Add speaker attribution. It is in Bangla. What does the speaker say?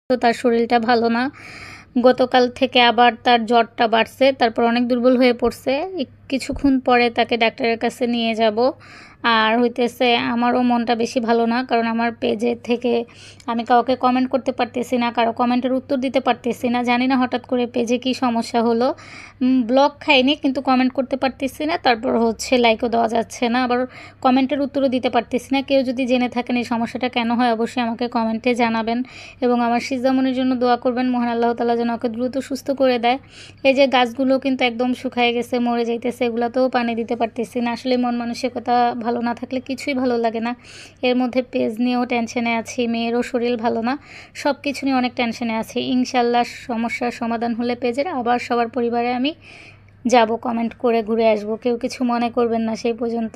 Speaker 1: তো তার শরীরটা ভালো না। গতকাল থেকে আবার তার জ্বরটা বাড়ছে, তারপর অনেক দুর্বল হয়ে পড়ছে। কিছুক্ষণ পরে তাকে ডাক্তারের কাছে নিয়ে যাব। আর হইতেছে আমারও মনটা বেশি ভালো না, কারণ আমার পেজে থেকে আমি কাউকে কমেন্ট করতে পারতেছি না, কারো কমেন্টের উত্তর দিতে পারতেছি না। জানি না হঠাৎ করে পেজে কি সমস্যা হলো। ব্লক খাইনি, কিন্তু কমেন্ট করতে পারতেছি না, তারপর হচ্ছে লাইকও দেওয়া যাচ্ছে না, আবার কমেন্টের উত্তরও দিতে পারতেছি না। কেউ যদি জেনে থাকেন এই সমস্যাটা কেন হয়, অবশ্যই আমাকে কমেন্টে জানাবেন এবং আমার সিজামনির জন্য দোয়া করবেন, মহান আল্লাহ তাআলা যেন ওকে দ্রুত সুস্থ করে দেয়। এই যে গাছগুলো কিন্তু একদম শুকায় গেছে, মরে যাইতেছে, এগুলোতেও পানি দিতে পারতেছি না। আসলে মন মানসিকতা ভালো না থাকলে কিছুই ভালো লাগে না। এর মধ্যে পেজ নিয়েও টেনশনে আছি, মেয়েরও শরীর ভালো না, সব কিছু নিয়ে অনেক টেনশনে আছি। ইনশাল্লাহ সমস্যার সমাধান হলে পেজের আবার সবার পরিবারে আমি যাব, কমেন্ট করে ঘুরে আসবো। কেউ কিছু মনে করবেন না সেই পর্যন্ত।